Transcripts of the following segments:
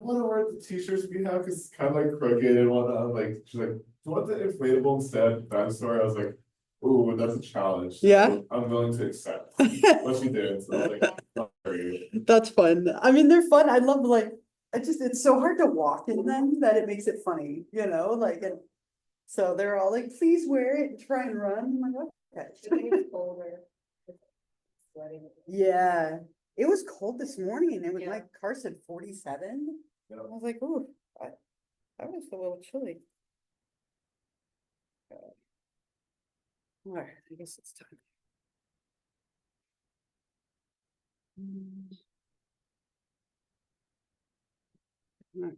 want to wear the t-shirts we have because it's kind of like crooked and whatnot. Like, she's like, do you want the inflatable instead? Dinosaur. I was like, ooh, that's a challenge. Yeah. I'm willing to accept what she did. So I was like, oh, That's fun. I mean, they're fun. I love like, it's so hard to walk in them that it makes it funny, you know, like, and so they're all like, please wear it and try and run. I'm like, okay. Yeah, it was cold this morning. It was like, car said 47. Yeah. I was like, ooh, that was a little chilly. All right, I guess it's time. All right.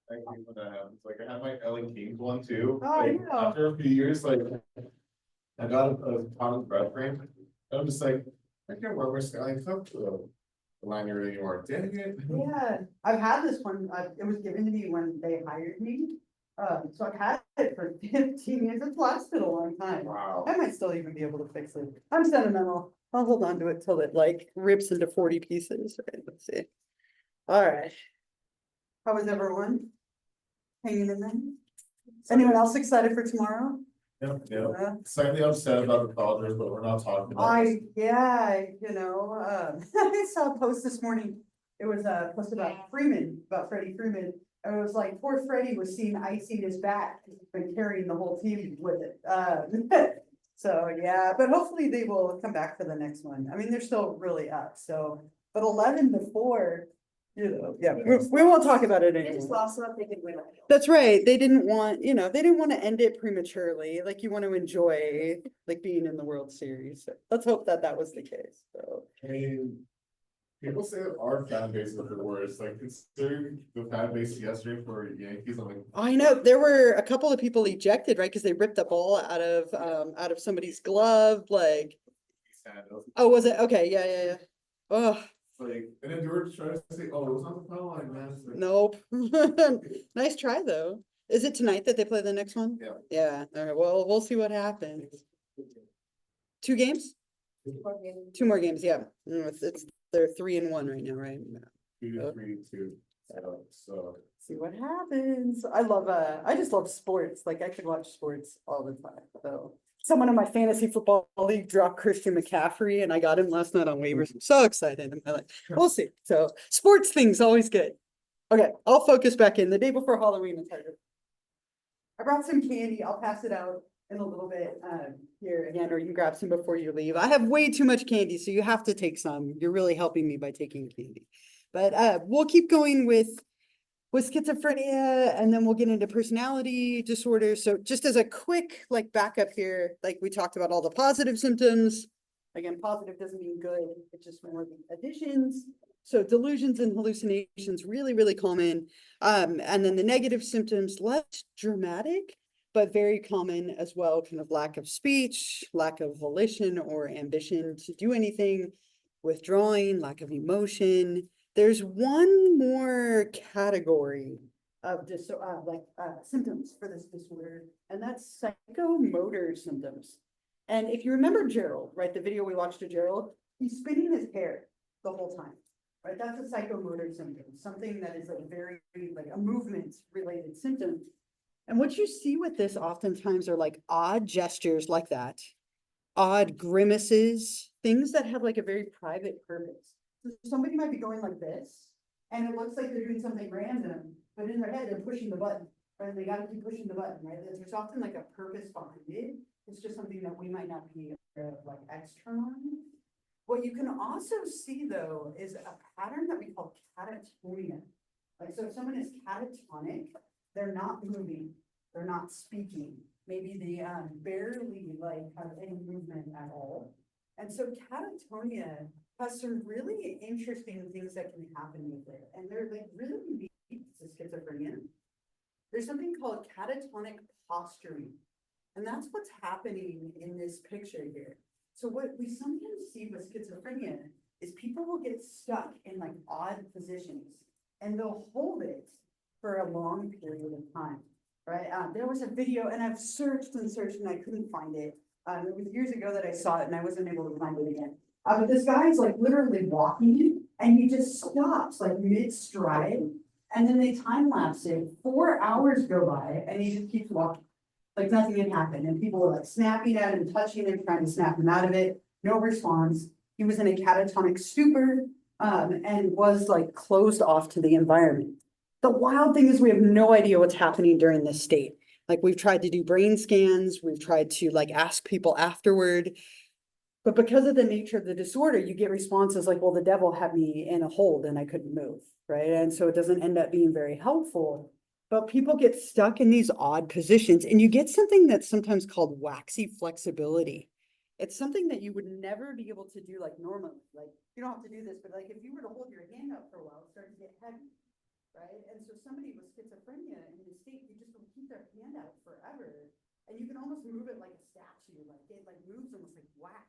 Thank you for that. It's like I had my Ellen King's one too. Oh, Like, yeah. after a few years, like I got a common breath frame. I'm just like, I can't wear my Skyline Cup to the lanyard anymore. Dang it. Yeah, I've had this one, it was given to me when they hired me. So I've had it for 15 years, it's lasted a long time. Wow. I might still even be able to fix it. I'm sentimental, I'll hold on to it till it like rips into 40 pieces. Okay, let's see. All right. How was everyone? Hanging in there? Anyone else excited for tomorrow? Yeah. Slightly upset about the Dodgers, but we're not talking about this. You know, I saw a post this morning. It was a post about Freeman, about Freddie Freeman. And it was like, poor Freddie was seen icing his back, he's been carrying the whole team with it. So, yeah, but hopefully they will come back for the next one. I mean, they're still really up, so, but 11-4, you know, yeah, we won't talk about it They just anymore. lost so that they could win. That's right. They didn't want, you know, they didn't want to end it prematurely. Like you want to enjoy like being in the World Series. So let's hope that that was the case. So I mean, people say that our fan base is the worst. Like considering the fan base yesterday for Yankees, I'm like, I know there were a couple of people ejected, right? Because they ripped the ball out of somebody's glove. Like, oh, was it? Okay, yeah. Oh, like, and then they were trying to say, oh, it was on the foul line, man. Like, nope. Nice try though. Is it tonight that they play the next one? Yeah. Yeah. All right. Well, we'll see what happens. 2 games? 2 more games. Yeah. They're 3-1 right now, right? 2-3-2. So See what happens. I just love sports. Like I could watch sports all the time. So someone in my fantasy football league dropped Christian McCaffrey and I got him last night on waivers. I'm so excited. I'm like, we'll see. So sports things always good. Okay, I'll focus back in. The day before Halloween is harder. I brought some candy. I'll pass it out in a little bit here again, or you can grab some before you leave. I have way too much candy, so you have to take some. You're really helping me by taking candy. But we'll keep going with schizophrenia, and then we'll get into personality disorders. So just as a quick like backup here, like we talked about all the positive symptoms. Again, positive doesn't mean good, it's just more of the additions. So delusions and hallucinations, really, really common. And then the negative symptoms, less dramatic, but very common as well, kind of lack of speech, lack of volition or ambition to do anything, withdrawing, lack of emotion. There's one more category of symptoms for this disorder, and that's psychomotor symptoms. And if you remember Gerald, right, the video we watched of Gerald, he's spinning his hair the whole time, right? That's a psychomotor symptom, something that is like very, like a movement related symptom. And what you see with this oftentimes are like odd gestures like that, odd grimaces, things that have like a very private purpose. So somebody might be going like this, and it looks like they're doing something random, but in their head, they're pushing the button, right? They gotta keep pushing the button, right? There's often like a purpose behind it. It's just something that we might not be like externally. What you can also see though, is a pattern that we call catatonia. Like, so if someone is catatonic, they're not moving, they're not speaking. Maybe they barely like have any movement at all. And so catatonia has some really interesting things that can happen with it. And they're like really unique to schizophrenia. There's something called catatonic posturing. And that's what's happening in this picture here. So what we sometimes see with schizophrenia is people will get stuck in like odd positions and they'll hold it for a long period of time. right? There was a video and I've searched and searched and I couldn't find it. It was years ago that I saw it and I wasn't able to find it again. But this guy's like literally walking and he just stops like mid-stride. And then they time lapse it, 4 hours go by and he just keeps walking. Like nothing had happened and people were like snapping at him, touching him, trying to snap him out of it. No response. He was in a catatonic stupor and was like closed off to the environment. The wild thing is we have no idea what's happening during this state. Like we've tried to do brain scans, we've tried to like ask people afterward. But because of the nature of the disorder, you get responses like, well, the devil had me in a hold and I couldn't move, right? And so it doesn't end up being very helpful. But people get stuck in these odd positions and you get something that's sometimes called waxy flexibility. It's something that you would never be able to do like normally. Like you don't have to do this, but like if you were to hold your hand up for a while, it starts to get heavy, right? And so somebody with schizophrenia in this state, you just don't keep their hand out forever. And you can almost move it like a statue, like it like moves almost like wax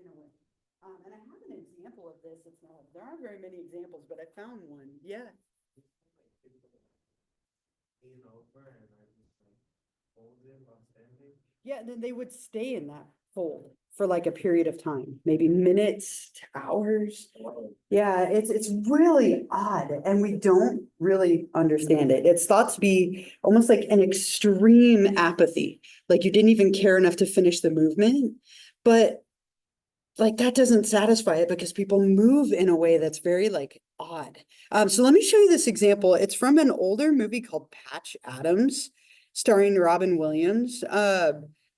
in a way. And I have an example of this. It's not, there aren't very many examples, but I found one. Yeah. Over and I just like hold it while standing. Yeah, then they would stay in that fold for like a period of time, maybe minutes to hours. Yeah, it's really odd and we don't really understand it. It's thought to be almost like an extreme apathy, like you didn't even care enough to finish the movement. But like that doesn't satisfy it because people move in a way that's very like odd. So let me show you this example. It's from an older movie called Patch Adams, starring Robin Williams.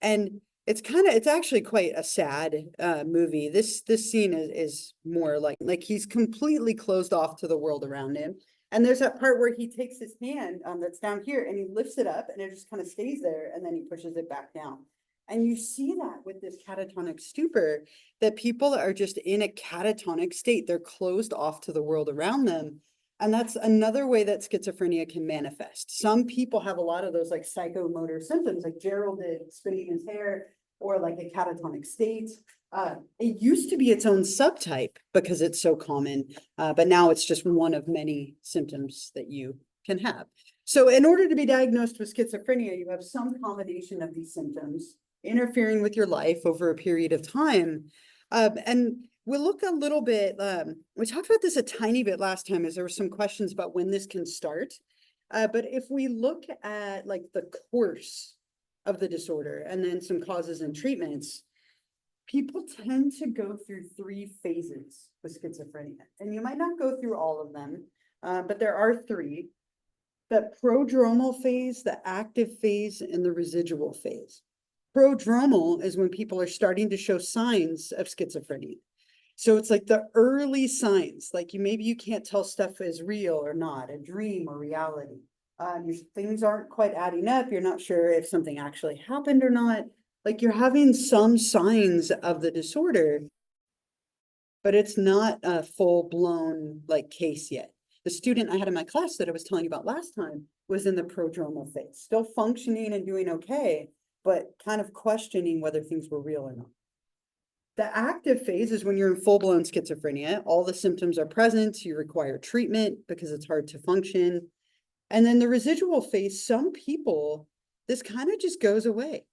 And it's actually quite a sad movie. This scene is more like he's completely closed off to the world around him. And there's that part where he takes his hand that's down here and he lifts it up and it just kind of stays there and then he pushes it back down. And you see that with this catatonic stupor, that people are just in a catatonic state. They're closed off to the world around them. And that's another way that schizophrenia can manifest. Some people have a lot of those like psychomotor symptoms, like Gerald did, spinning his hair, or like a catatonic state. It used to be its own subtype because it's so common, but now it's just one of many symptoms that you can have. So in order to be diagnosed with schizophrenia, you have some combination of these symptoms interfering with your life over a period of time. And we'll look a little bit, we talked about this a tiny bit last time as there were some questions about when this can start. But if we look at like the course of the disorder and then some causes and treatments, people tend to go through 3 phases with schizophrenia. And you might not go through all of them, but there are 3. The prodromal phase, the active phase, and the residual phase. Prodromal is when people are starting to show signs of schizophrenia. So it's like the early signs, like maybe you can't tell stuff is real or not, a dream or reality. Things aren't quite adding up. You're not sure if something actually happened or not. Like you're having some signs of the disorder, but it's not a full-blown like case yet. The student I had in my class that I was telling you about last time was in the prodromal phase, still functioning and doing okay, but kind of questioning whether things were real or not. The active phase is when you're in full-blown schizophrenia. All the symptoms are present. You require treatment because it's hard to function. And then the residual phase, some people, this kind of just goes away.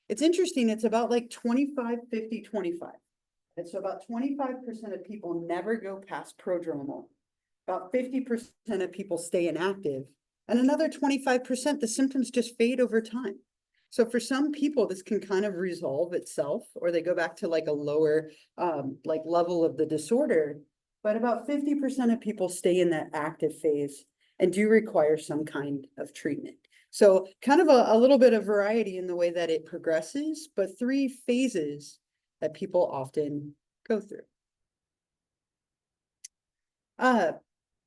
It's interesting. It's about like 25, 50, 25. And so about 25% of people never go past prodromal. About 50% of people stay inactive. And another 25%, the symptoms just fade over time. So for some people, this can kind of resolve itself, or they go back to like a lower like level of the disorder. But about 50% of people stay in that active phase and do require some kind of treatment. So kind of a little bit of variety in the way that it progresses, but 3 phases that people often go through.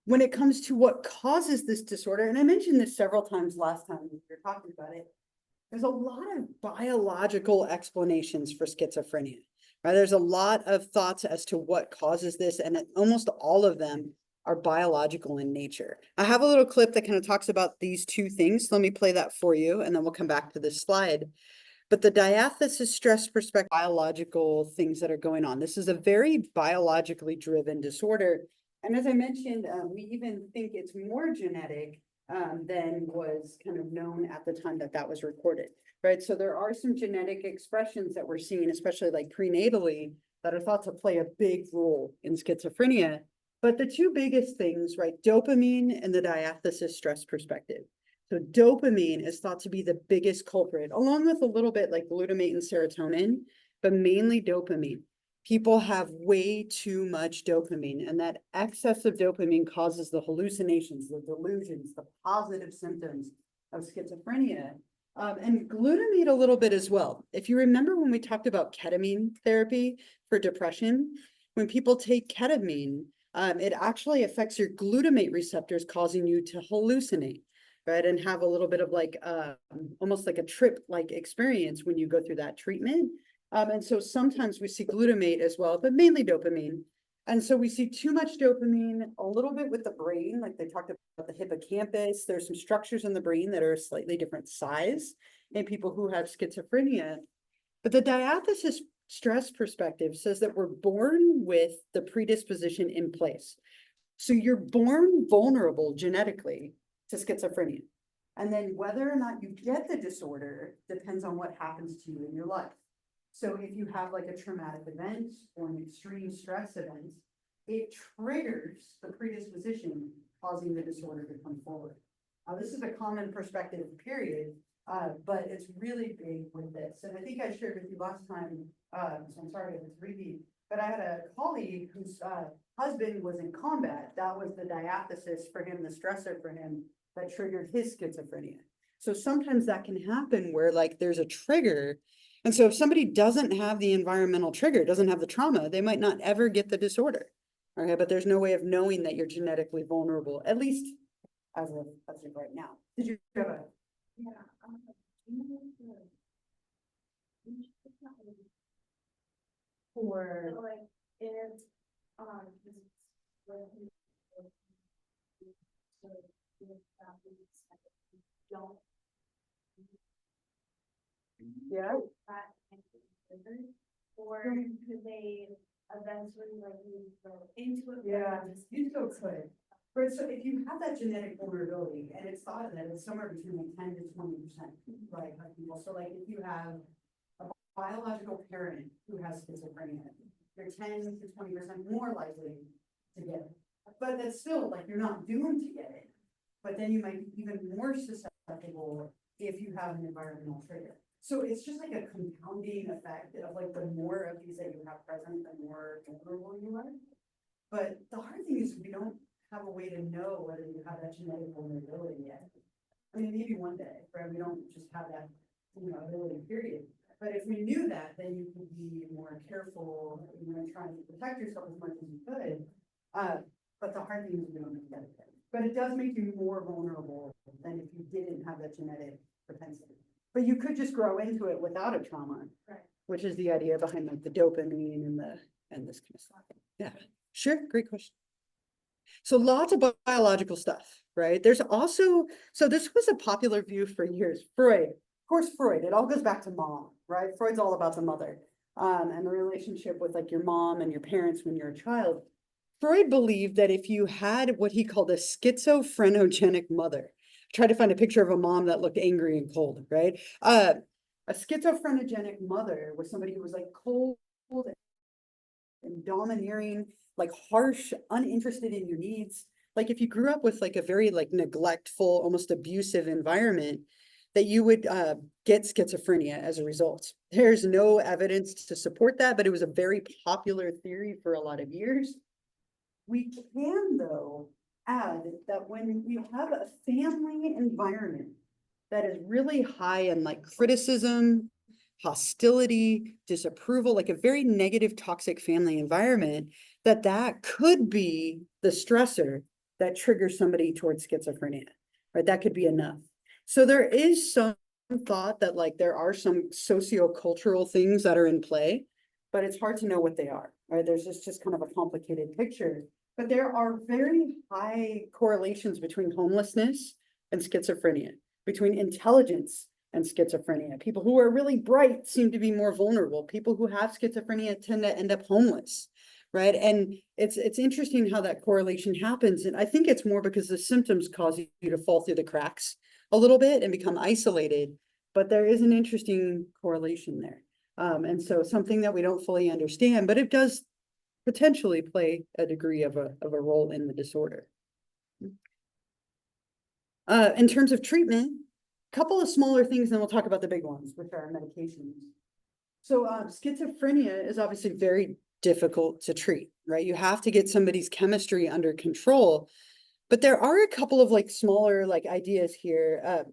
When it comes to what causes this disorder, and I mentioned this several times last time we were talking about it, there's a lot of biological explanations for schizophrenia. Right? There's a lot of thoughts as to what causes this, and almost all of them are biological in nature. I have a little clip that kind of talks about these 2 things. Let me play that for you, and then we'll come back to this slide. But the diathesis stress perspective, biological things that are going on. This is a very biologically driven disorder. And as I mentioned, we even think it's more genetic than was kind of known at the time that that was recorded, right? So there are some genetic expressions that we're seeing, especially like prenatally, that are thought to play a big role in schizophrenia. But the two biggest things, right, dopamine and the diathesis stress perspective. So dopamine is thought to be the biggest culprit, along with a little bit like glutamate and serotonin, but mainly dopamine. People have way too much dopamine, and that excess of dopamine causes the hallucinations, the delusions, the positive symptoms of schizophrenia. And glutamate a little bit as well. If you remember when we talked about ketamine therapy for depression, when people take ketamine, it actually affects your glutamate receptors, causing you to hallucinate, right? And have a little bit of like, almost like a trip-like experience when you go through that treatment. And so sometimes we see glutamate as well, but mainly dopamine. And so we see too much dopamine, a little bit with the brain, like they talked about the hippocampus. There's some structures in the brain that are a slightly different size in people who have schizophrenia. But the diathesis stress perspective says that we're born with the predisposition in place. So you're born vulnerable genetically to schizophrenia. And then whether or not you get the disorder depends on what happens to you in your life. So if you have like a traumatic event or an extreme stress event, it triggers the predisposition causing the disorder to come forward. This is a common perspective, period, but it's really big with this. And I think I shared with you last time, so I'm sorry if it's repeat, but I had a colleague whose husband was in combat. That was the diathesis for him, the stressor for him that triggered his schizophrenia. So sometimes that can happen where like there's a trigger. And so if somebody doesn't have the environmental trigger, doesn't have the trauma, they might not ever get the disorder. Okay, but there's no way of knowing that you're genetically vulnerable, at least as of right now. Did you have a? Yeah. For So, like, if, don't. yeah. That can be triggered, or could they eventually like move into it? Yeah, you still could. Right, so if you have that genetic vulnerability, and it's thought that it's somewhere between like 10 to 20%, right, of people. So like if you have a biological parent who has schizophrenia, you're 10 to 20% more likely to get it. But that's still like you're not doomed to get it. But then you might be even more susceptible if you have an environmental trigger. So it's just like a compounding effect of like the more of these that you have present, the more vulnerable you are. But the hard thing is we don't have a way to know whether you have that genetic vulnerability yet. I mean, maybe one day, right? We don't just have that, ability, period. But if we knew that, then you could be more careful, trying to protect yourself as much as you could. But the hard thing is we don't know that yet. But it does make you more vulnerable than if you didn't have that genetic propensity. But you could just grow into it without a trauma, Right. which is the idea behind like the dopamine and this kind of stuff. Yeah, sure, great question. So lots of biological stuff, right? There's also, so this was a popular view for years. Freud, of course, Freud, it all goes back to mom, right? Freud's all about the mother, and the relationship with like your mom and your parents when you're a child. Freud believed that if you had what he called a schizophrenogenic mother, try to find a picture of a mom that looked angry and cold, right? A schizophrenogenic mother was somebody who was like cold and domineering, like harsh, uninterested in your needs. Like if you grew up with like a very like neglectful, almost abusive environment, that you would get schizophrenia as a result. There's no evidence to support that, but it was a very popular theory for a lot of years. We can, though, add that when you have a family environment that is really high in like criticism, hostility, disapproval, like a very negative, toxic family environment, that could be the stressor that triggers somebody towards schizophrenia, right? That could be enough. So there is some thought that like there are some sociocultural things that are in play, but it's hard to know what they are, right? There's just kind of a complicated picture. But there are very high correlations between homelessness and schizophrenia, between intelligence and schizophrenia. People who are really bright seem to be more vulnerable. People who have schizophrenia tend to end up homeless, right? And it's interesting how that correlation happens. And I think it's more because the symptoms cause you to fall through the cracks a little bit and become isolated. But there is an interesting correlation there. And so something that we don't fully understand, but it does potentially play a degree of a role in the disorder. In terms of treatment, a couple of smaller things, then we'll talk about the big ones, which are medications. So schizophrenia is obviously very difficult to treat, right? You have to get somebody's chemistry under control. But there are a couple of like smaller like ideas here.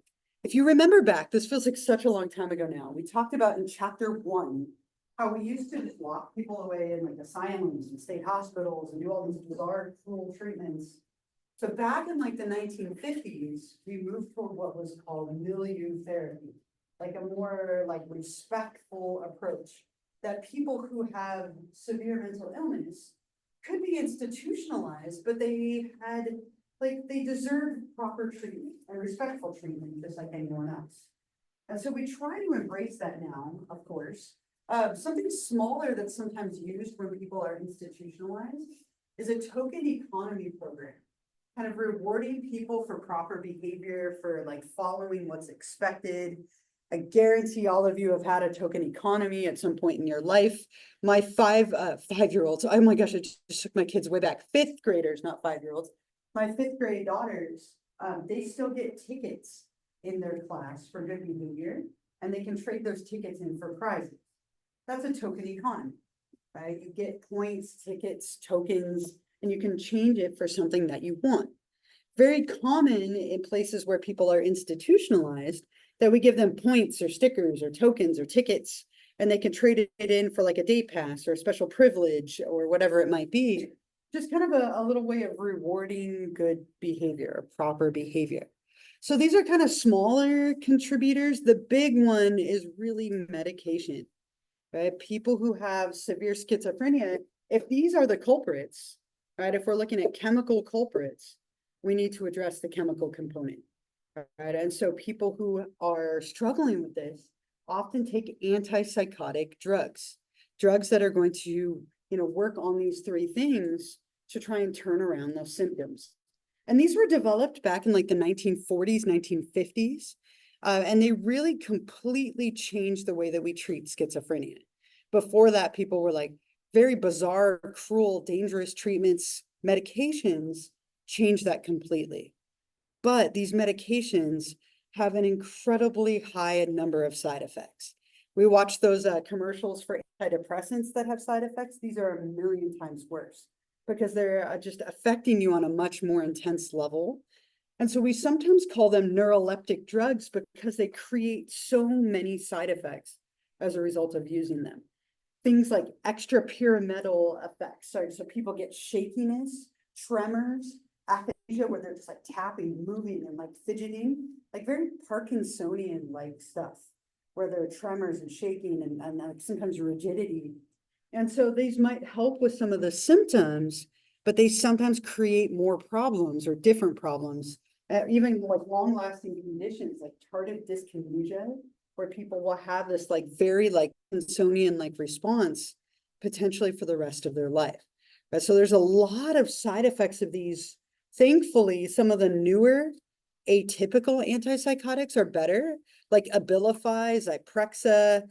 If you remember back, this feels like such a long time ago now. We talked about in chapter 1 how we used to just lock people away in like asylums and state hospitals and do all these bizarre, cruel treatments. So back in like the 1950s, we moved toward what was called milieu therapy, like a more like respectful approach that people who have severe mental illness could be institutionalized, but they had like they deserved proper treatment and respectful treatment, just like anyone else. And so we try to embrace that now, of course. Something smaller that's sometimes used when people are institutionalized is a token economy program, kind of rewarding people for proper behavior, for like following what's expected. I guarantee all of you have had a token economy at some point in your life. My five-year-olds, oh my gosh, I just took my kids way back, 5th graders, not 5-year-olds. My 5th grade daughters, they still get tickets in their class for good behavior, and they can trade those tickets in for prizes. That's a token economy, right? You get points, tickets, tokens, and you can change it for something that you want. Very common in places where people are institutionalized that we give them points or stickers or tokens or tickets, and they can trade it in for like a day pass or a special privilege or whatever it might be. Just kind of a little way of rewarding good behavior, proper behavior. So these are kind of smaller contributors. The big one is really medication, right? People who have severe schizophrenia, if these are the culprits, right? If we're looking at chemical culprits, we need to address the chemical component, right? And so people who are struggling with this often take antipsychotic drugs, drugs that are going to, work on these 3 things to try and turn around those symptoms. And these were developed back in like the 1940s, 1950s, and they really completely changed the way that we treat schizophrenia. Before that, people were like very bizarre, cruel, dangerous treatments. Medications changed that completely. But these medications have an incredibly high number of side effects. We watch those commercials for antidepressants that have side effects. These are a million times worse because they're just affecting you on a much more intense level. And so we sometimes call them neuroleptic drugs because they create so many side effects as a result of using them. Things like extrapyramidal effects. So people get shakiness, tremors, aphasia, where they're just like tapping, moving, and like fidgeting, like very Parkinsonian-like stuff, where there are tremors and shaking and sometimes rigidity. And so these might help with some of the symptoms, but they sometimes create more problems or different problems, even like long-lasting conditions like tardive dyskinesia, where people will have this like very like Parkinsonian-like response potentially for the rest of their life. Right? So there's a lot of side effects of these. Thankfully, some of the newer atypical antipsychotics are better, like Abilify, Zyprexa.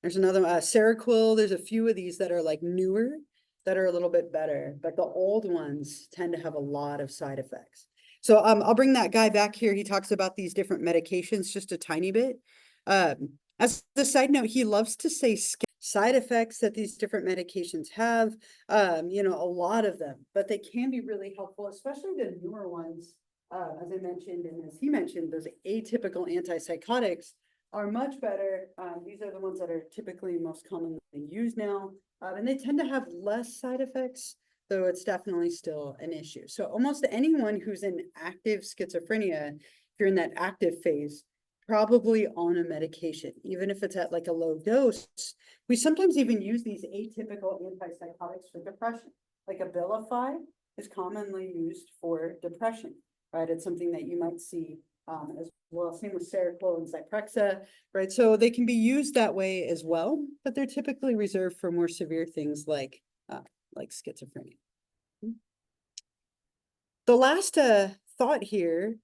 There's another Seroquel. There's a few of these that are like newer that are a little bit better, but the old ones tend to have a lot of side effects. So I'll bring that guy back here. He talks about these different medications just a tiny bit. As a side note, he loves to say side effects that these different medications have, a lot of them, but they can be really helpful, especially the newer ones. As I mentioned, and as he mentioned, those atypical antipsychotics are much better. These are the ones that are typically most commonly used now, and they tend to have less side effects, though it's definitely still an issue. So almost anyone who's in active schizophrenia, if you're in that active phase, probably on a medication, even if it's at like a low dose. We sometimes even use these atypical antipsychotics for depression. Like Abilify is commonly used for depression, right? It's something that you might see as well. Same with Seroquel and Zyprexa, right? So they can be used that way as well, but they're typically reserved for more severe things like like schizophrenia. The last thought here,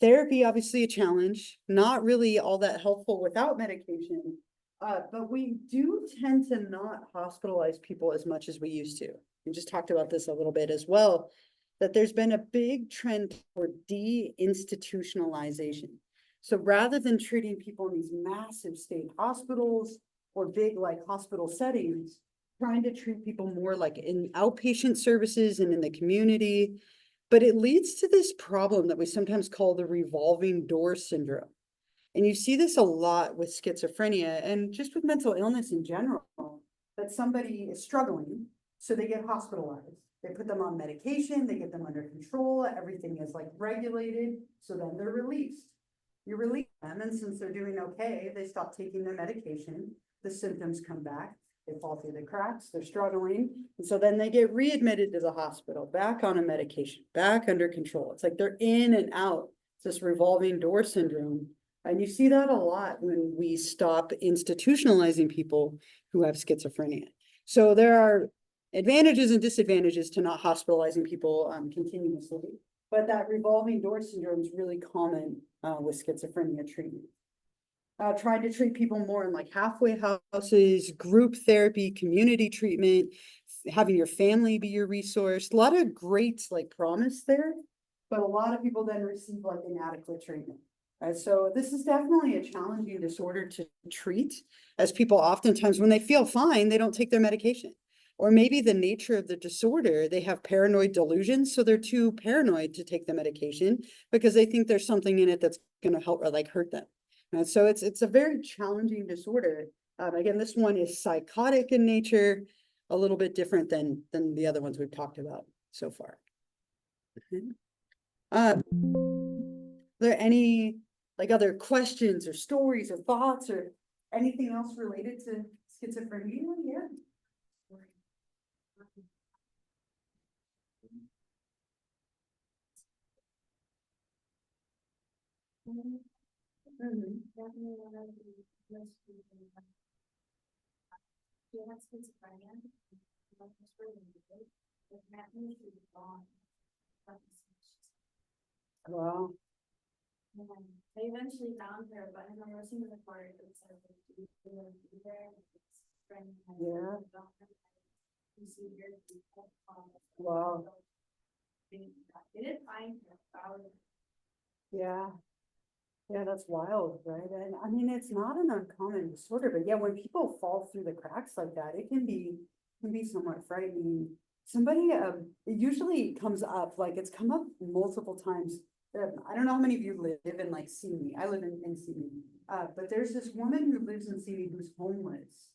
therapy obviously a challenge, not really all that helpful without medication. But we do tend to not hospitalize people as much as we used to. We just talked about this a little bit as well, that there's been a big trend toward deinstitutionalization. So rather than treating people in these massive state hospitals or big like hospital settings, trying to treat people more like in outpatient services and in the community. But it leads to this problem that we sometimes call the revolving door syndrome. And you see this a lot with schizophrenia and just with mental illness in general, that somebody is struggling, so they get hospitalized. They put them on medication, they get them under control, everything is like regulated, so then they're released. You release them, and since they're doing okay, they stop taking their medication, the symptoms come back, they fall through the cracks, they're struggling, and so then they get readmitted to the hospital, back on a medication, back under control. It's like they're in and out. It's this revolving door syndrome. And you see that a lot when we stop institutionalizing people who have schizophrenia. So there are advantages and disadvantages to not hospitalizing people continuously, but that revolving door syndrome is really common with schizophrenia treatment. Trying to treat people more in like halfway houses, group therapy, community treatment, having your family be your resource. A lot of great like promise there, but a lot of people then receive like inadequate treatment. So this is definitely a challenging disorder to treat, as people oftentimes, when they feel fine, they don't take their medication. Or maybe the nature of the disorder, they have paranoid delusions, so they're too paranoid to take the medication because they think there's something in it that's going to help or like hurt them. And so it's a very challenging disorder. Again, this one is psychotic in nature, a little bit different than the other ones we've talked about so far. Are there any like other questions or stories or thoughts or anything else related to schizophrenia? Yeah. Definitely one of the most people. She has schizophrenia. That means she's gone. Wow. And they eventually found her, but in the nursing report, it said that she was there. Yeah. You see here. Wow. They didn't find her. Yeah. Yeah, that's wild, right? And I mean, it's not an uncommon disorder, but yeah, when people fall through the cracks like that, it can be somewhat frightening. Somebody, it usually comes up, like it's come up multiple times. I don't know how many of you live in like Simi. I live in Simi. But there's this woman who lives in Simi who's homeless,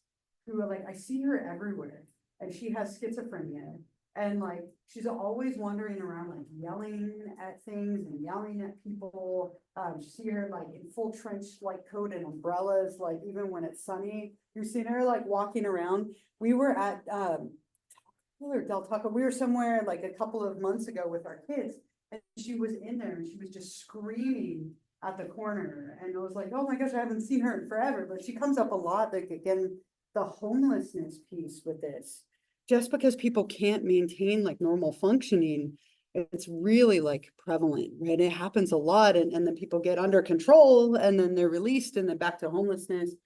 who like, I see her everywhere, and she has schizophrenia. And like, she's always wandering around, like yelling at things and yelling at people. You see her like in full trench like coat and umbrellas, like even when it's sunny. You've seen her like walking around. We were at Del Taco. We were somewhere like a couple of months ago with our kids, and she was in there and she was just screaming at the corner. And I was like, oh my gosh, I haven't seen her in forever. But she comes up a lot. Like again, the homelessness piece with this. Just because people can't maintain like normal functioning, it's really like prevalent, right? It happens a lot, and then people get under control and then they're released and then back to homelessness.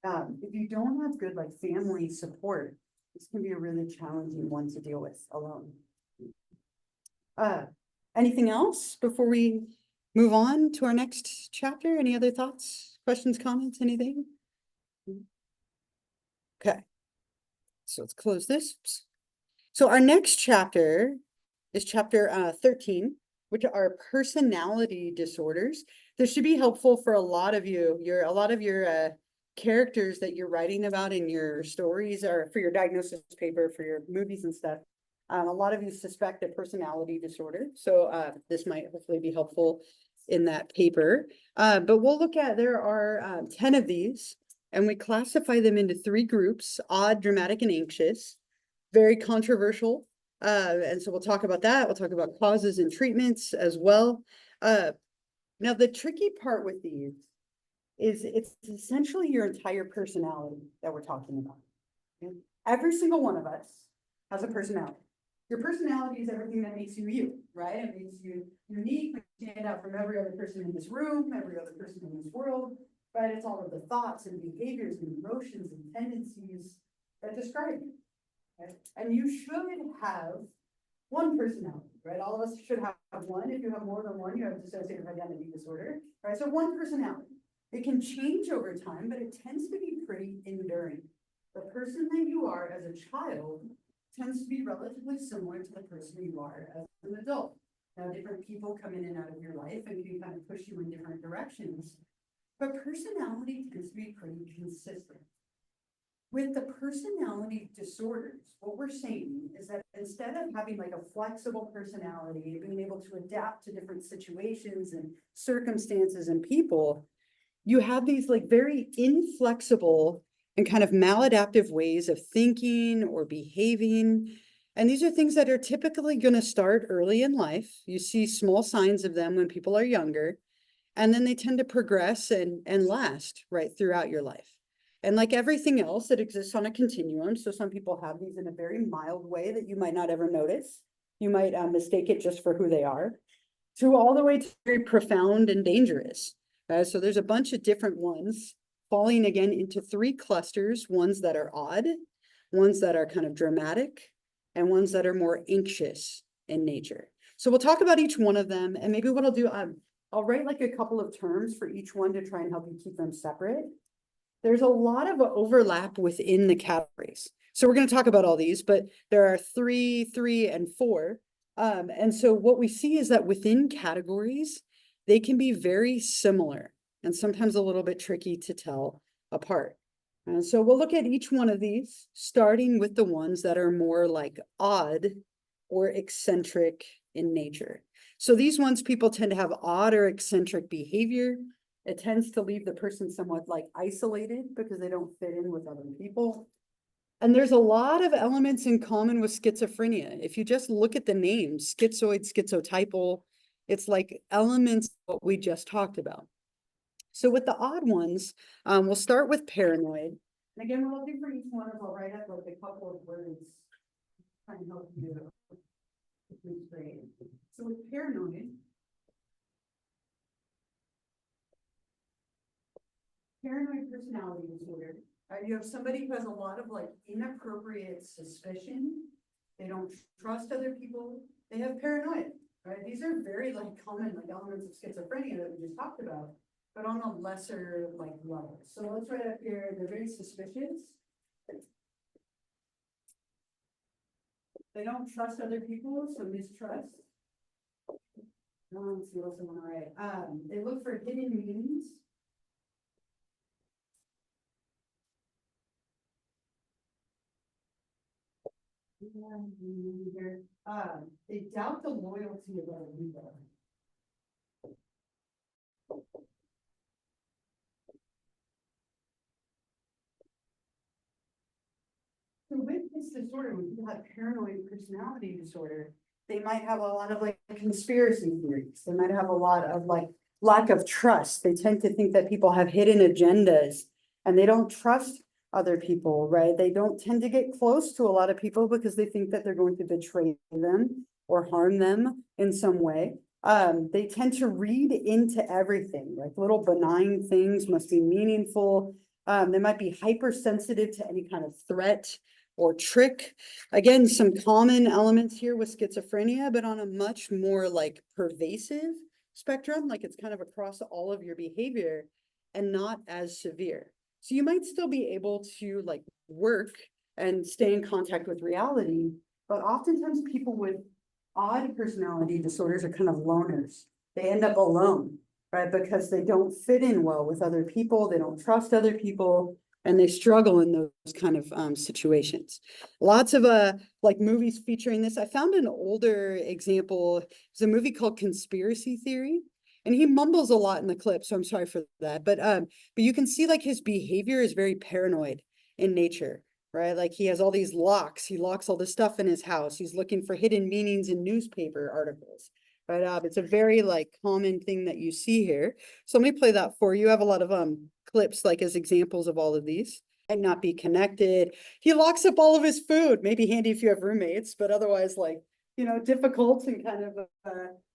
If you don't have good like family support, this can be a really challenging one to deal with alone. Anything else before we move on to our next chapter? Any other thoughts, questions, comments, anything? Okay. So let's close this. So our next chapter is chapter 13, which are personality disorders. This should be helpful for a lot of you. A lot of your characters that you're writing about in your stories, or for your diagnosis paper, for your movies and stuff. A lot of you suspect a personality disorder. So this might hopefully be helpful in that paper. But we'll look at, there are 10 of these. And we classify them into 3 groups: odd, dramatic, and anxious. Very controversial. And so we'll talk about that. We'll talk about causes and treatments as well. Now, the tricky part with these is it's essentially your entire personality that we're talking about. Okay? Every single one of us has a personality. Your personality is everything that makes you you, right? It makes you unique, stand out from every other person in this room, every other person in this world, right? It's all of the thoughts and behaviors and emotions and tendencies that describe you. Right? And you should have one personality, right? All of us should have one. If you have more than one, you have dissociative identity disorder, right? So one personality. It can change over time, but it tends to be pretty enduring. The person that you are as a child tends to be relatively similar to the person you are as an adult. Now, different people come in and out of your life and can kind of push you in different directions, but personality tends to be pretty consistent. With the personality disorders, what we're saying is that instead of having like a flexible personality, being able to adapt to different situations and circumstances and people, you have these like very inflexible and kind of maladaptive ways of thinking or behaving. And these are things that are typically going to start early in life. You see small signs of them when people are younger, and then they tend to progress and last right throughout your life. And like everything else, it exists on a continuum. So some people have these in a very mild way that you might not ever notice. You might mistake it just for who they are, to all the way to very profound and dangerous. So there's a bunch of different ones falling again into three clusters, ones that are odd, ones that are kind of dramatic, and ones that are more anxious in nature. So we'll talk about each one of them, and maybe what I'll do, I'll write like a couple of terms for each one to try and help you keep them separate. There's a lot of overlap within the categories. So we're going to talk about all these, but there are 3, 3, and 4. And so what we see is that within categories, they can be very similar and sometimes a little bit tricky to tell apart. And so we'll look at each one of these, starting with the ones that are more like odd or eccentric in nature. So these ones, people tend to have odd or eccentric behavior. It tends to leave the person somewhat like isolated because they don't fit in with other people. And there's a lot of elements in common with schizophrenia. If you just look at the names, schizoid, schizotypal, it's like elements of what we just talked about. So with the odd ones, we'll start with paranoid. And again, what I'll do for each one is I'll write up like a couple of words trying to help you. So with paranoid personality disorder, you have somebody who has a lot of like inappropriate suspicion. They don't trust other people. They have paranoia, right? These are very like common like elements of schizophrenia that we just talked about, but on a lesser like level. So let's write up here, they're very suspicious. They don't trust other people, so mistrust. Let's see what else I want to write. They look for hidden meanings. They doubt the loyalty of other people. So with this disorder, when people have paranoid personality disorder, they might have a lot of like conspiracy theories. They might have a lot of like lack of trust. They tend to think that people have hidden agendas and they don't trust other people, right? They don't tend to get close to a lot of people because they think that they're going to betray them or harm them in some way. They tend to read into everything, like little benign things must be meaningful. They might be hypersensitive to any kind of threat or trick. Again, some common elements here with schizophrenia, but on a much more like pervasive spectrum, like it's kind of across all of your behavior and not as severe. So you might still be able to like work and stay in contact with reality, but oftentimes people with odd personality disorders are kind of loners. They end up alone, right? Because they don't fit in well with other people. They don't trust other people, and they struggle in those kind of situations. Lots of like movies featuring this. I found an older example. It's a movie called Conspiracy Theory. And he mumbles a lot in the clip, so I'm sorry for that. But you can see like his behavior is very paranoid in nature, right? Like he has all these locks. He locks all this stuff in his house. He's looking for hidden meanings in newspaper articles. But it's a very like common thing that you see here. So let me play that for you. I have a lot of clips like as examples of all of these. and not be connected. He locks up all of his food, maybe handy if you have roommates, but otherwise like, you know, difficult and kind of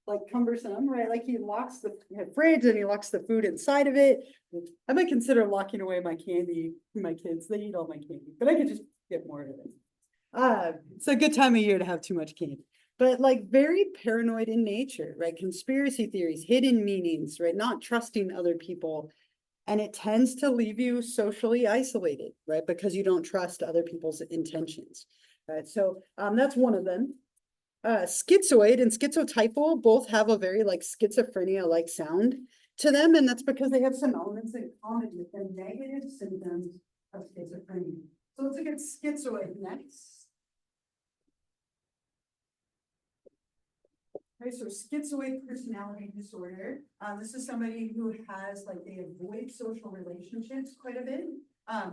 like cumbersome, right? Like he locks the fridge and he locks the food inside of it. I might consider locking away my candy for my kids. They eat all my candy, but I could just get more of it. It's a good time of year to have too much candy, but like very paranoid in nature, right? Conspiracy theories, hidden meanings, right? Not trusting other people. And it tends to leave you socially isolated, right? Because you don't trust other people's intentions, right? So that's one of them. Schizoid and schizotypal both have a very like schizophrenia-like sound to them, and that's because they have some elements in common with the negative symptoms of schizophrenia. So let's look at schizoid next. Okay, so schizoid personality disorder. This is somebody who has like they avoid social relationships quite a bit.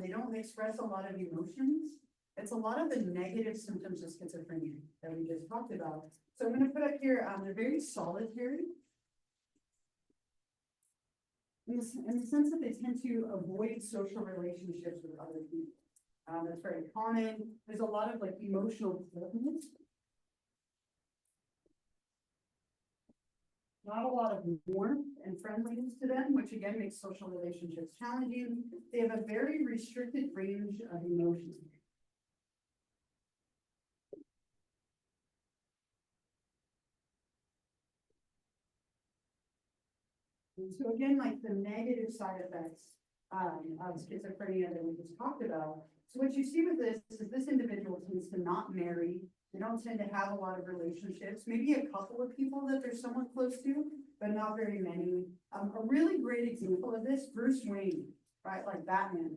They don't express a lot of emotions. It's a lot of the negative symptoms of schizophrenia that we just talked about. So I'm going to put up here, they're very solitary. In the sense that they tend to avoid social relationships with other people. That's very common. There's a lot of like emotional coldness. Not a lot of warmth and friendliness to them, which again makes social relationships challenging. They have a very restricted range of emotions. And so again, like the negative side effects of schizophrenia that we just talked about. So what you see with this is this individual tends to not marry. They don't tend to have a lot of relationships, maybe a couple of people that they're somewhat close to, but not very many. A really great example of this, Bruce Wayne, right? Like Batman.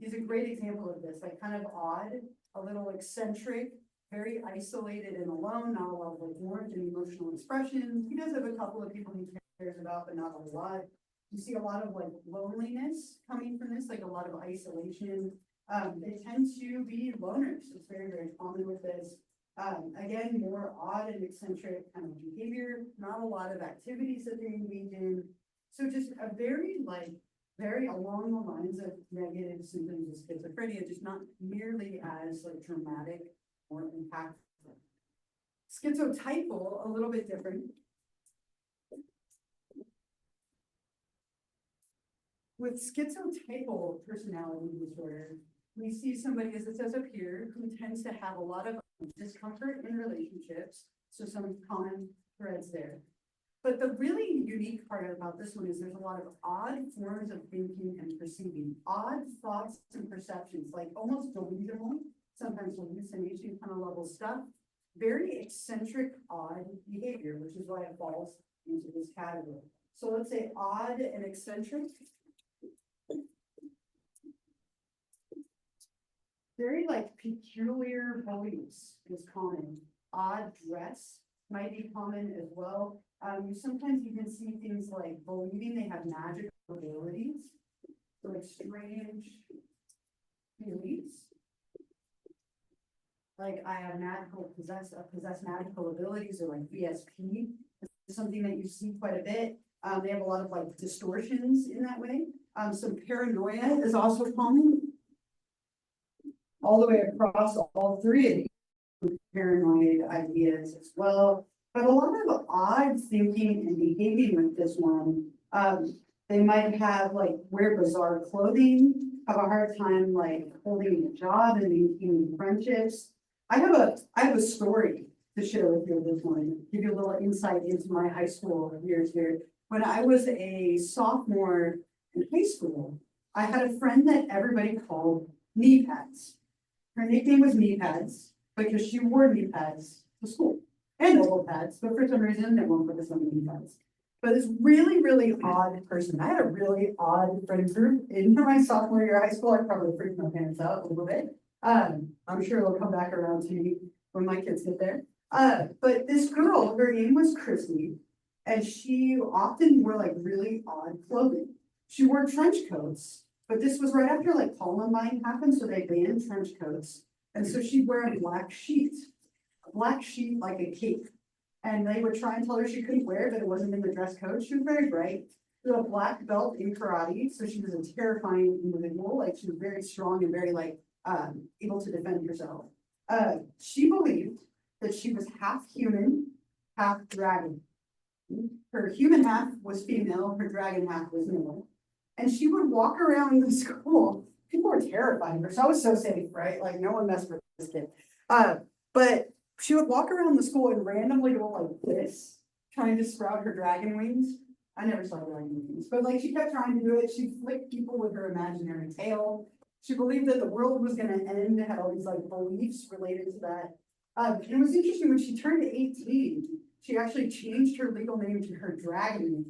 He's a great example of this, like kind of odd, a little eccentric, very isolated and alone, not a lot of like warmth and emotional expression. He does have a couple of people he cares about, but not a lot. You see a lot of like loneliness coming from this, like a lot of isolation. They tend to be loners. It's very, very common with this. Again, more odd and eccentric kind of behavior, not a lot of activities that they engage in. So just a very very along the lines of negative symptoms of schizophrenia, just not nearly as like dramatic or impactful. Schizotypal, a little bit different. With schizotypal personality disorder, we see somebody, as it says up here, who tends to have a lot of discomfort in relationships. So some common threads there. But the really unique part about this one is there's a lot of odd forms of thinking and perceiving, odd thoughts and perceptions, like almost delusional, sometimes hallucination kind of level stuff. Very eccentric, odd behavior, which is why it falls into this category. So let's say odd and eccentric. Very like peculiar beliefs is common. Odd dress might be common as well. You sometimes even see things like believing they have magical abilities, so like strange beliefs. Like I have possess magical abilities, or like VSP. It's something that you see quite a bit. They have a lot of like distortions in that way. Some paranoia is also common. All the way across all three of these paranoid ideas as well. But a lot of odd thinking and behaving with this one. They might have like wear bizarre clothing, have a hard time like holding a job and maintaining friendships. I have a story to share with you this morning, give you a little insight into my high school years here. When I was a sophomore in high school, I had a friend that everybody called knee pads. Her nickname was knee pads because she wore knee pads to school and elbow pads, but for some reason they won't put us on knee pads. But this really, really odd person. I had a really odd friend group in my sophomore year of high school. I probably freaked my pants out a little bit. I'm sure it'll come back around to me when my kids get there. But this girl, her name was Christy, and she often wore like really odd clothing. She wore trench coats. But this was right after like Columbine happened, so they banned trench coats. And so she'd wear a black sheet like a cape. And they would try and tell her she couldn't wear it, but it wasn't in the dress code. She was very bright. a black belt in karate, so she was a terrifying individual, like she was very strong and very like, able to defend herself. She believed that she was half human, half dragon. Her human half was female, her dragon half was male. And she would walk around the school. People were terrified of her. So I was so safe, right? Like no one messed with this kid. But she would walk around the school and randomly go like this, trying to sprout her dragon wings. I never saw dragon wings, but like she kept trying to do it. She'd flick people with her imaginary tail. She believed that the world was gonna end, had all these like beliefs related to that. And it was interesting when she turned 18, she actually changed her legal name to her dragon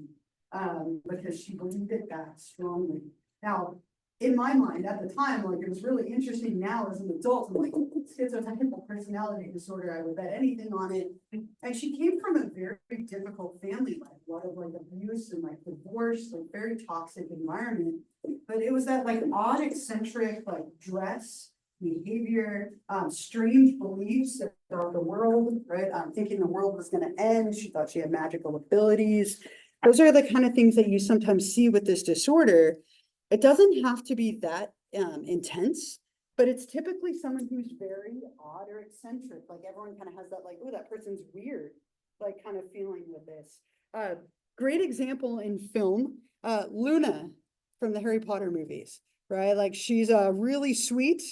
name, because she believed it that strongly. Now, in my mind at the time, like it was really interesting now as an adult, I'm like, schizotypal personality disorder, I would bet anything on it. And she came from a very difficult family life, a lot of like abuse and like divorce, like very toxic environment. But it was that like odd, eccentric, like dress, behavior, strange beliefs about the world, right? Thinking the world was gonna end. She thought she had magical abilities. Those are the kind of things that you sometimes see with this disorder. It doesn't have to be that intense, but it's typically someone who's very odd or eccentric. Like everyone kind of has that like, oh, that person's weird, like kind of feeling with this. Great example in film, Luna from the Harry Potter movies, right? Like she's really sweet,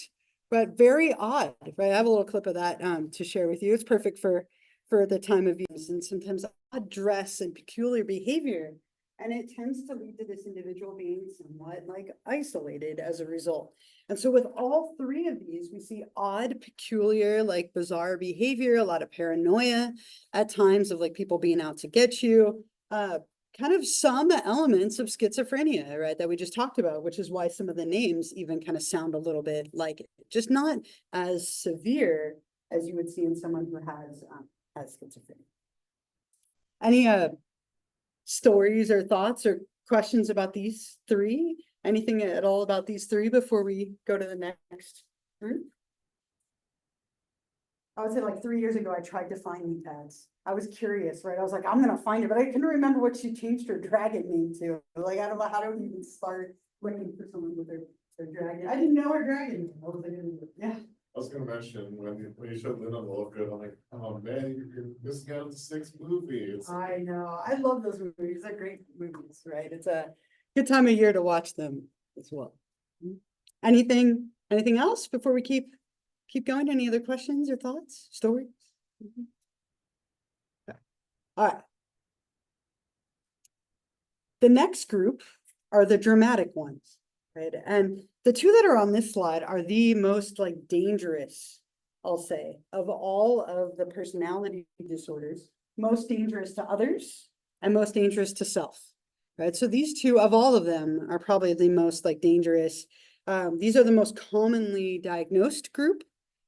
but very odd, right? I have a little clip of that to share with you. It's perfect for the time of use, and sometimes odd dress and peculiar behavior. And it tends to lead to this individual being somewhat like isolated as a result. And so with all three of these, we see odd, peculiar, like bizarre behavior, a lot of paranoia at times of like people being out to get you, kind of some elements of schizophrenia, right, that we just talked about, which is why some of the names even kind of sound a little bit like it, just not as severe as you would see in someone who has schizophrenia. Any stories or thoughts or questions about these three? Anything at all about these three before we go to the next group? I would say like 3 years ago, I tried to find knee pads. I was curious, right? I was like, I'm gonna find it, but I couldn't remember what she changed her dragon name to. Like, I don't know how to even start looking for someone with their dragon. I didn't know her dragon name. What was I gonna do? Yeah. I was gonna mention when you showed Lynn on the Look Good, I'm like, oh man, you're missing out on the 6th movie. It's I know. I love those movies. They're great movies, right? It's a good time of year to watch them as well. Anything else before we keep going? Any other questions or thoughts, stories? Okay. All right. The next group are the dramatic ones, right? And the two that are on this slide are the most like dangerous, I'll say, of all of the personality disorders, most dangerous to others and most dangerous to self, right? So these two of all of them are probably the most like dangerous. These are the most commonly diagnosed group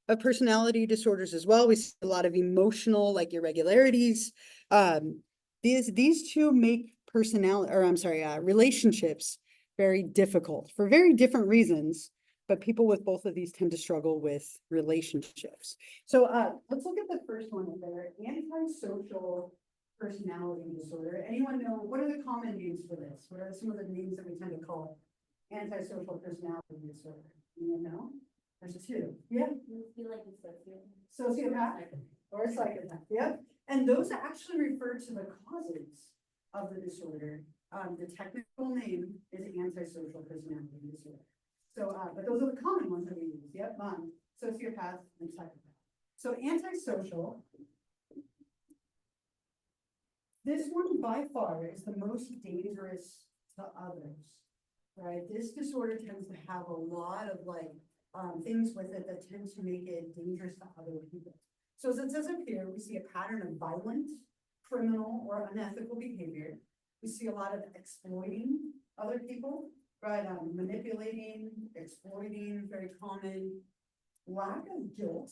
of personality disorders as well. We see a lot of emotional like irregularities. These two make relationships very difficult for very different reasons, but people with both of these tend to struggle with relationships. So let's look at the first one there, antisocial personality disorder. Anyone know, what are the common names for this? What are some of the names that we tend to call antisocial personality disorder? You know? There's two. Yeah. You feel like it's Sociopath or a psychopath. Yep. And those actually refer to the causes of the disorder. The technical name is antisocial personality disorder. So, but those are the common ones that we use. Yep. Sociopath and psychopath. So antisocial. This one by far is the most dangerous to others, right? This disorder tends to have a lot of like things with it that tend to make it dangerous to other people. So as it says up here, we see a pattern of violent, criminal, or unethical behavior. We see a lot of exploiting other people, right? Manipulating, exploiting, very common. Lack of guilt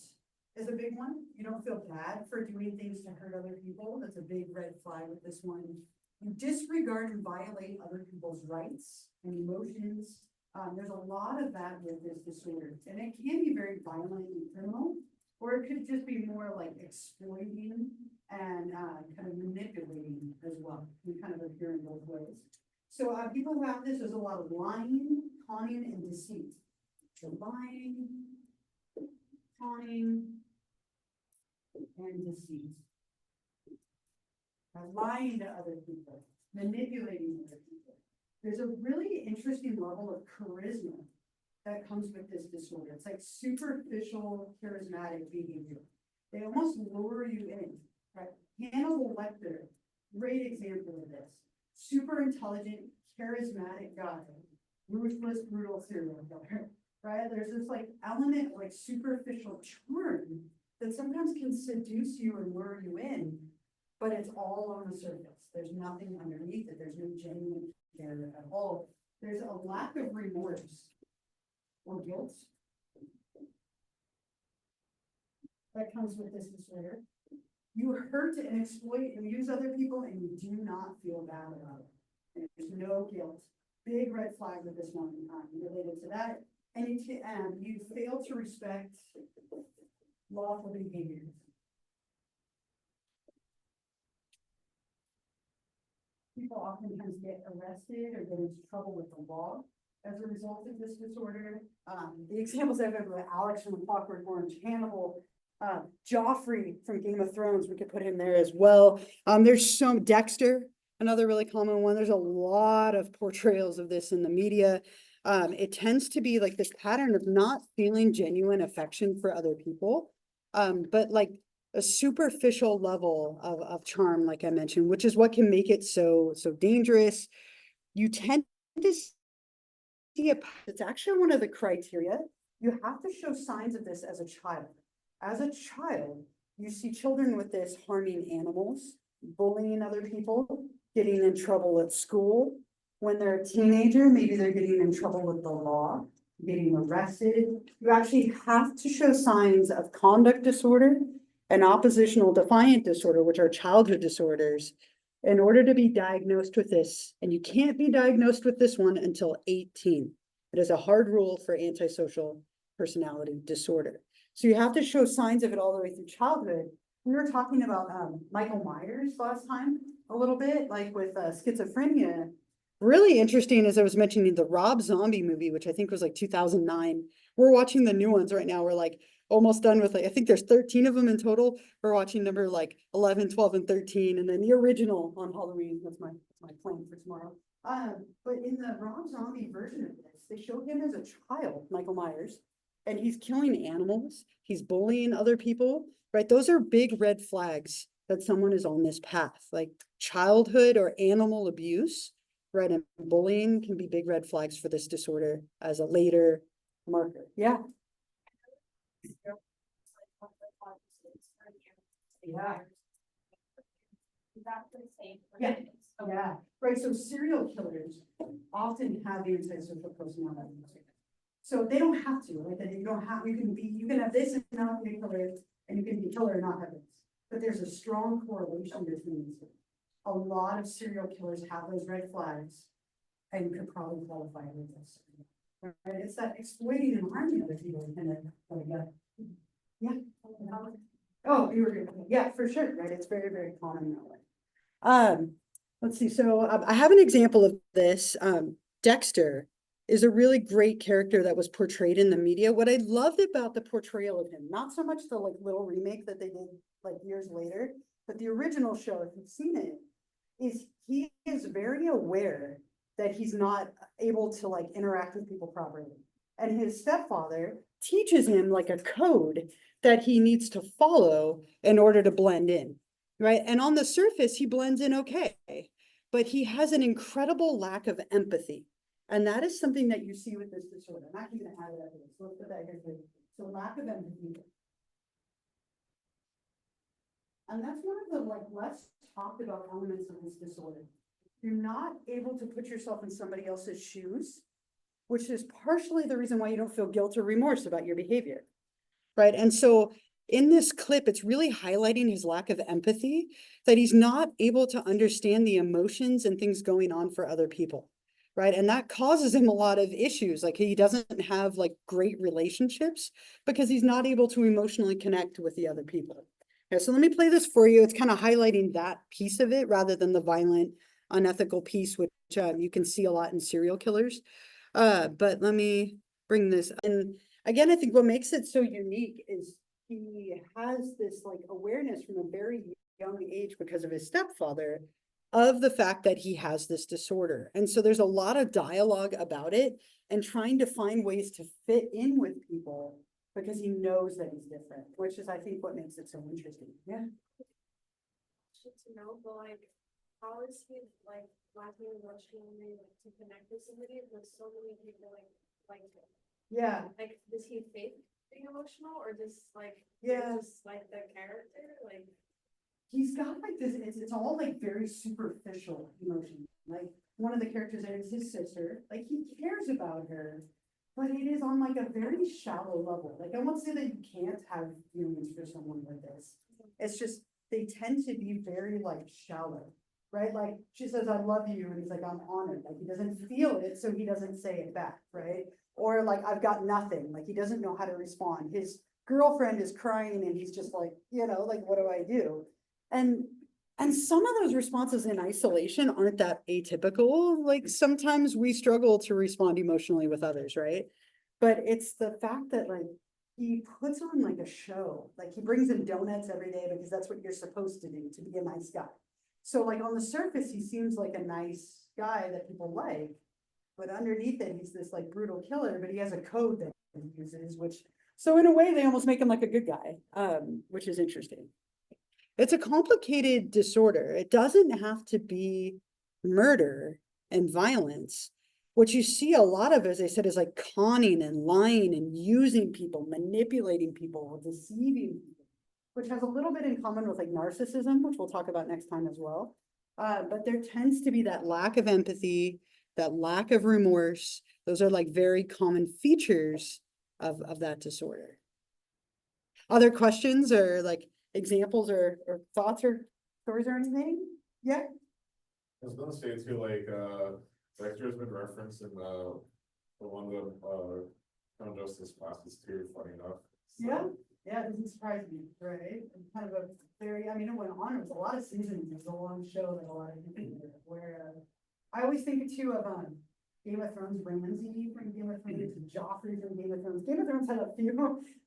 is a big one. You don't feel bad for doing things to hurt other people. That's a big red flag with this one. You disregard and violate other people's rights and emotions. There's a lot of that with this disorder, and it can be very violent and criminal, or it could just be more like exploiting and kind of manipulating as well. You kind of appear in both ways. So people who have this, there's a lot of lying, conning, and deceit. So lying, conning, and deceit. Lying to other people, manipulating other people. There's a really interesting level of charisma that comes with this disorder. It's like superficial charismatic behavior. They almost lure you in, right? Hannibal Lecter, great example of this. Super intelligent, charismatic guy, ruthless, brutal serial killer, right? There's this like element of like superficial charm that sometimes can seduce you and lure you in, but it's all on the surface. There's nothing underneath it. There's no genuine care at all. There's a lack of remorse or guilt that comes with this disorder. You hurt and exploit and use other people, and you do not feel bad about it. And there's no guilt. Big red flag with this one related to that. And you fail to respect lawful behaviors. People oftentimes get arrested or get into trouble with the law as a result of this disorder. The examples I've ever, Alex from Clockwork Orange, Hannibal, Joffrey from Game of Thrones, we could put him there as well. There's some Dexter, another really common one. There's a lot of portrayals of this in the media. It tends to be like this pattern of not feeling genuine affection for other people, but like a superficial level of charm, like I mentioned, which is what can make it so dangerous. You tend to see it's actually one of the criteria. You have to show signs of this as a child. As a child, you see children with this harming animals, bullying other people, getting in trouble at school. When they're a teenager, maybe they're getting in trouble with the law, getting arrested. You actually have to show signs of conduct disorder and oppositional defiant disorder, which are childhood disorders, in order to be diagnosed with this. And you can't be diagnosed with this one until 18. It is a hard rule for antisocial personality disorder. So you have to show signs of it all the way through childhood. We were talking about Michael Myers last time a little bit, like with schizophrenia. Really interesting, as I was mentioning, the Rob Zombie movie, which I think was like 2009. We're watching the new ones right now. We're like almost done with, like, I think there's 13 of them in total. We're watching number like 11, 12, and 13, and then the original on Halloween. That's my plan for tomorrow. But in the Rob Zombie version of this, they show him as a child, Michael Myers, and he's killing animals. He's bullying other people, right? Those are big red flags that someone is on this path, like childhood or animal abuse, right? And bullying can be big red flags for this disorder as a later marker. Yeah. Yeah. That's the same. Yeah. Yeah, right. So serial killers often have antisocial personality disorder. So they don't have to, right? That you don't have, you can have this and not be a killer, and you can be a killer and not have this. But there's a strong correlation between these two. A lot of serial killers have those red flags and could probably qualify with this. Right? It's that exploiting and harming other people kind of yeah. Oh, you were good. Yeah, for sure. Right. It's very, very common that way. Let's see. So I have an example of this. Dexter is a really great character that was portrayed in the media. What I loved about the portrayal of him, not so much the like little remake that they did like years later, but the original show, if you've seen it, is he is very aware that he's not able to like interact with people properly. And his stepfather teaches him like a code that he needs to follow in order to blend in, right? And on the surface, he blends in okay, but he has an incredible lack of empathy. And that is something that you see with this disorder. I'm actually going to add that to this. Let's put that here too. So lack of empathy. And that's one of the like less talked about elements of this disorder. You're not able to put yourself in somebody else's shoes, which is partially the reason why you don't feel guilt or remorse about your behavior, right? And so in this clip, it's really highlighting his lack of empathy, that he's not able to understand the emotions and things going on for other people, right? And that causes him a lot of issues. Like he doesn't have like great relationships because he's not able to emotionally connect with the other people. Okay, so let me play this for you. It's kind of highlighting that piece of it rather than the violent, unethical piece, which you can see a lot in serial killers. But let me bring this, and again, I think what makes it so unique is he has this like awareness from a very young age because of his stepfather of the fact that he has this disorder. And so there's a lot of dialogue about it and trying to find ways to fit in with people because he knows that he's different, which is, I think, what makes it so interesting. Yeah. To know, but like, how is he like lacking emotionally to connect with somebody when so many people like him? Yeah. Like, does he fake being emotional or just like Yeah. just like the character? Like, He's got like this, it's all like very superficial emotion. Like one of the characters there is his sister, like he cares about her, but it is on like a very shallow level. Like I won't say that you can't have feelings for someone like this. It's just, they tend to be very like shallow, right? Like she says, I love you. And he's like, I'm honored. Like he doesn't feel it, so he doesn't say it back, right? Or like, I've got nothing. Like he doesn't know how to respond. His girlfriend is crying and he's just like, like, what do I do? And some of those responses in isolation aren't that atypical. Like sometimes we struggle to respond emotionally with others, right? But it's the fact that like he puts on like a show, like he brings in donuts every day because that's what you're supposed to do to be a nice guy. So like on the surface, he seems like a nice guy that people like, but underneath it, he's this like brutal killer, but he has a code that he uses, which, so in a way, they almost make him like a good guy, which is interesting. It's a complicated disorder. It doesn't have to be murder and violence. What you see a lot of, as I said, is like conning and lying and using people, manipulating people, deceiving people, which has a little bit in common with like narcissism, which we'll talk about next time as well. But there tends to be that lack of empathy, that lack of remorse. Those are like very common features of that disorder. Other questions or like examples or thoughts or stories or anything? Yeah. I was gonna say too, like, Dexter's been referenced in the one of the, criminal justice classes too, funny enough. So, Yeah, it doesn't surprise me, right? It's kind of a very, I mean, it went on, it was a lot of seasons, it was a long show that a lot of people did, where, I always think too of, Game of Thrones, Ramsay from Game of Thrones, Joffrey from Game of Thrones. Game of Thrones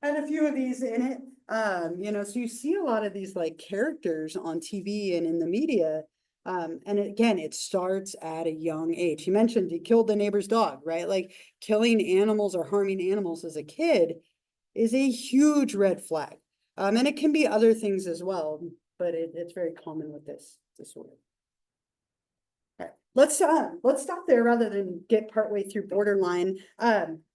had a few of these in it. So you see a lot of these like characters on TV and in the media. And again, it starts at a young age. You mentioned he killed the neighbor's dog, right? Like killing animals or harming animals as a kid is a huge red flag. And it can be other things as well, but it's very common with this disorder. All right, let's stop there rather than get partway through borderline.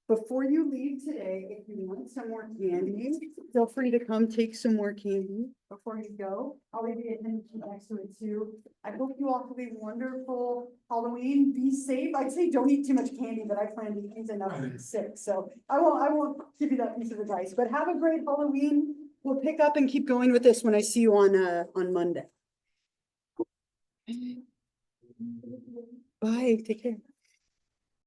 Before you leave today, if you want some more candy, feel free to come take some more candy before you go. I'll leave you a hint next to it too. I hope you all have a wonderful Halloween. Be safe. I'd say don't eat too much candy, but I plan to eat enough to be sick. So I won't give you that piece of advice, but have a great Halloween. We'll pick up and keep going with this when I see you on Monday. Bye. Take care.